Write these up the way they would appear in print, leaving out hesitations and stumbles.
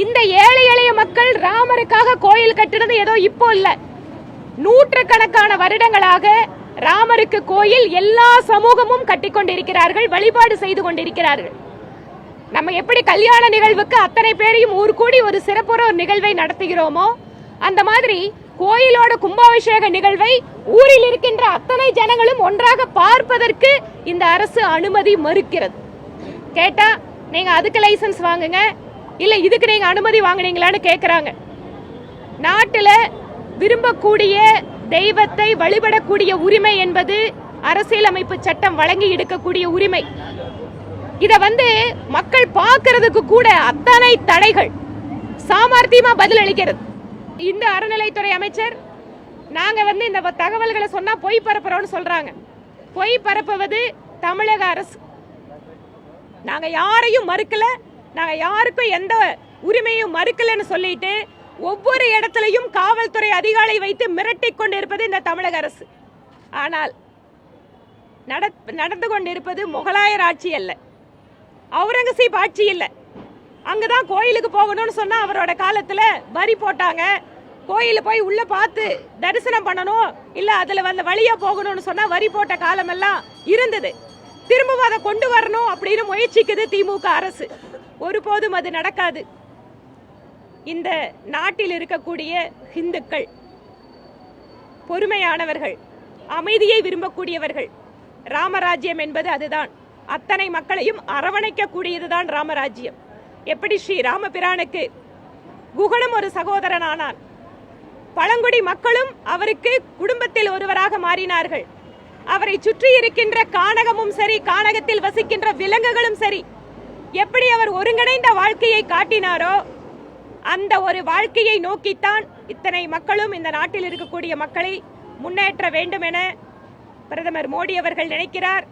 இந்த ஏழை எளிய மக்கள் ராமருக்காக கோயில் கட்டினது ஏதோ இப்போ இல்ல, நூற்றுக்கணக்கான வருடங்களாக ராமருக்கு கோயில் எல்லா சமூகமும் கட்டிக்கொண்டிருக்கிறார்கள், வழிபாடு செய்து கொண்டிருக்கிறார்கள். நம்ம எப்படி கல்யாண நிகழ்வுக்கு அத்தனை பேரையும் ஊர் கூடி ஒரு சிறப்புற ஒரு நிகழ்வை நடத்துகிறோமோ, அந்த மாதிரி கோயிலோட கும்பாபிஷேக நிகழ்வை ஊரில் இருக்கின்ற அத்தனை ஜனங்களும் ஒன்றாக பார்ப்பதற்கு இந்த அரசு அனுமதி மறுக்கிறது. கேட்டா நீங்க அதுக்கு லைசன்ஸ் வாங்குங்க, இல்ல இதுக்கு நீங்க அனுமதி வாங்குனீங்களான்னு கேக்குறாங்க. நாட்டுல விரும்பக்கூடிய தெய்வத்தை வழிபடக்கூடிய உரிமை என்பது அரசியலமைப்பு சட்டம் வழங்கி எடுக்கக்கூடிய உரிமை. இத மக்கள் பார்க்கிறதுக்கு கூட அத்தனை தடைகள் சாமர்த்தியமா பதில் அளிக்கிறது. இந்த அறநிலைத்துறை அமைச்சர் நாங்க இந்த தகவல்களை சொன்னா பொய் பரப்புறோம்னு சொல்றாங்க. பொய் பரப்புவது தமிழக அரசு. நாங்க யாரையும் மறுக்கல, நாங்க யாருக்கும் எந்த உரிமையும் மறுக்கலன்னு சொல்லிட்டு ஒவ்வொரு இடத்திலையும் காவல்துறை அதிகாரிகளை வைத்து மிரட்டிக் கொண்டிருப்பது இந்த தமிழக அரசு. ஆனால் நடந்து கொண்டிருப்பது முகலாயர் ஆட்சி அல்ல, அவுரங்கசீப் ஆட்சி இல்ல. அங்கதான் கோயிலுக்கு போகணும்னு சொன்னா அவரோட காலத்துல வரி போட்டாங்க. கோயில போய் உள்ள பார்த்து தரிசனம் பண்ணணும், இல்ல அதுல வழியா போகணும்னு சொன்னா வரி போட்ட காலம் எல்லாம் இருந்தது. திரும்பவும் அதை கொண்டு வரணும் அப்படின்னு முயற்சிக்குது திமுக அரசு. ஒருபோதும் அது நடக்காது. இந்த நாட்டில் இருக்கக்கூடிய இந்துக்கள் பொறுமையானவர்கள், அமைதியை விரும்பக்கூடியவர்கள். ராமராஜ்யம் என்பது அதுதான். அத்தனை மக்களையும் அரவணைக்க கூடியதுதான் ராமராஜ்யம். எப்படி ஸ்ரீ ராமபிரானுக்கு குகனும் ஒரு சகோதரன் ஆனான், பழங்குடி மக்களும் அவருக்கு குடும்பத்தில் ஒருவராக மாறினார்கள். அவரை சுற்றி இருக்கின்ற கானகமும் சரி, கானகத்தில் வசிக்கின்ற விலங்குகளும் சரி, எப்படி அவர் ஒருங்கிணைந்த வாழ்க்கையை காட்டினாரோ அந்த ஒரு வாழ்க்கையை நோக்கித்தான் இத்தனை மக்களும் இந்த நாட்டில் இருக்கக்கூடிய மக்களை முன்னேற்ற வேண்டும் என பிரதமர் மோடி அவர்கள் நினைக்கிறார்.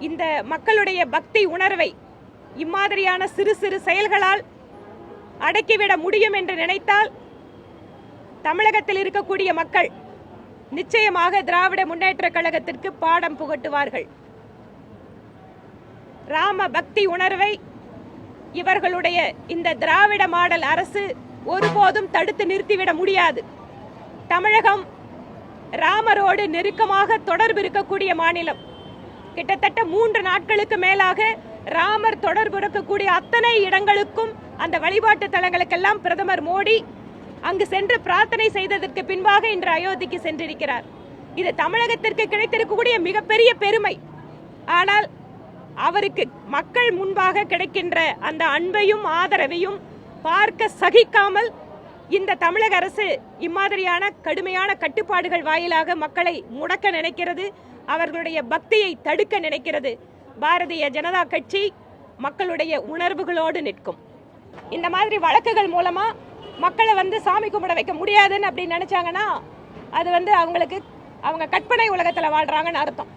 இந்த மக்களுடைய பக்தி உணர்வை இம்மாதிரியான சிறு சிறு செயல்களால் அடக்கிவிட முடியும் என்று நினைத்தால் தமிழகத்தில் இருக்கக்கூடிய மக்கள் நிச்சயமாக திராவிட முன்னேற்ற கழகத்திற்கு பாடம் புகட்டுவார்கள். ராம பக்தி உணர்வை இவர்களுடைய இந்த திராவிட மாடல் அரசு ஒருபோதும் தடுத்து நிறுத்திவிட முடியாது. தமிழகம் ராமரோடு நெருக்கமாக தொடர்பு இருக்கக்கூடிய மாநிலம். கிட்டத்தட்ட 3 நாட்களுக்கு மேலாக ராமர் தொடர்பு இருக்கக்கூடிய அத்தனை இடங்களுக்கும், அந்த வழிபாட்டு தலங்களுக்கெல்லாம் பிரதமர் மோடி அங்கு சென்று பிரார்த்தனை செய்ததற்கு பின்பாக இன்று அயோத்திக்கு சென்றிருக்கிறார். இது தமிழகத்திற்கு கிடைத்திருக்கக்கூடிய மிகப்பெரிய பெருமை. ஆனால் அவருக்கு மக்கள் முன்பாக கிடைக்கின்ற அந்த அன்பையும் ஆதரவையும் பார்க்க சகிக்காமல் இந்த தமிழக அரசு இம்மாதிரியான கடுமையான கட்டுப்பாடுகள் வாயிலாக மக்களை முடக்க நினைக்கிறது, அவர்களுடைய பக்தியை தடுக்க நினைக்கிறது. பாரதிய ஜனதா கட்சி மக்களுடைய உணர்வுகளோடு நிற்கும். இந்த மாதிரி வழக்குகள் மூலமா மக்களை சாமி கும்பிட வைக்க முடியாதுன்னு அப்படி நினைச்சாங்கன்னா அது அவங்களுக்கு அவங்க கற்பனை உலகத்தில் வாழ்றாங்கன்னு அர்த்தம்.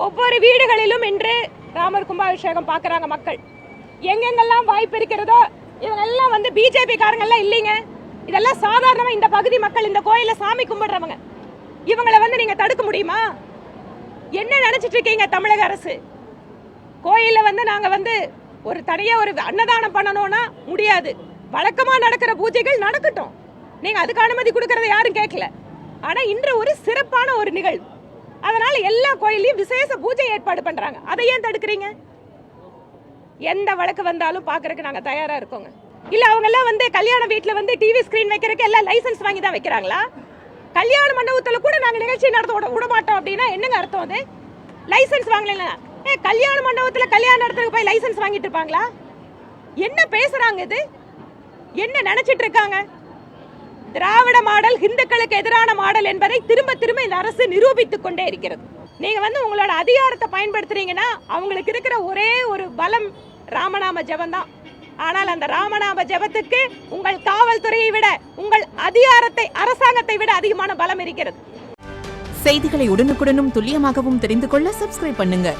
ஒவ்வொரு வீடுகளிலும் இன்று ராமர் கும்பாபிஷேகம் பார்க்கறாங்க மக்கள். எங்கெங்கெல்லாம் வாய்ப்பு இருக்கிறதோ இவங்கெல்லாம் பிஜேபி காரங்கெல்லாம் இல்லைங்க, இதெல்லாம் சாதாரணமா இந்த பகுதி மக்கள் இந்த கோயில சாமி கும்பிடுறவங்க. இவங்களை நீங்க தடுக்க முடியுமா? என்ன நினைச்சிட்டு இருக்கீங்க தமிழக அரசு? கோயில நாங்க ஒரு தனியா ஒரு அன்னதானம் பண்ணணும்னா முடியாது. வழக்கமா நடக்கிற பூஜைகள் நடக்கட்டும், நீங்க அதுக்கு அனுமதி கொடுக்கறத யாரும் கேட்கல. ஆனா இன்று ஒரு சிறப்பான ஒரு நிகழ்வு, அதனால எல்லா கோயிலையும் விசேஷ பூஜை ஏற்பாடு பண்றாங்க. அதை ஏன் தடுக்கிறீங்க? எந்த வழக்கு வந்தாலும் பாக்குறதுக்கு நாங்க தயாரா இருக்கோங்க. இல்ல அவங்க எல்லாம் கல்யாண வீட்டுல டிவி ஸ்கிரீன் வைக்கிறதுக்கு எல்லாம் லைசன்ஸ் வாங்கி தான் வைக்கிறாங்களா? கல்யாண மண்டபத்துல கூட நாங்க நிகழ்ச்சி நடத்த விட மாட்டோம் அப்படின்னா என்னங்க அர்த்தம்? அது லைசன்ஸ் வாங்கல. கல்யாண மண்டபத்துல கல்யாணம் நடத்துறதுக்கு போய் லைசன்ஸ் வாங்கிட்டு இருப்பாங்களா? என்ன பேசுறாங்க? இது என்ன நினைச்சிட்டு இருக்காங்க? திராவிட மாடல் இந்துக்களுக்கு எதிரான மாடல் என்பதை திரும்ப திரும்ப இந்த அரசு நிரூபித்துக் கொண்டே இருக்கிறது. நீங்க உங்களோட அதிகாரத்தை பயன்படுத்துறீங்கன்னா அவங்களுக்கு இருக்கிற ஒரே ஒரு பலம் ராமநாம ஜெபம் தான். ஆனால் அந்த ராமநாம ஜெபத்துக்கு உங்கள் காவல்துறையை விட, உங்கள் அதிகாரத்தை, அரசாங்கத்தை விட அதிகமான பலம் இருக்கிறது. செய்திகளை உடனுக்குடனும் துல்லியமாகவும் தெரிந்து கொள்ள சப்ஸ்கிரைப் பண்ணுங்க.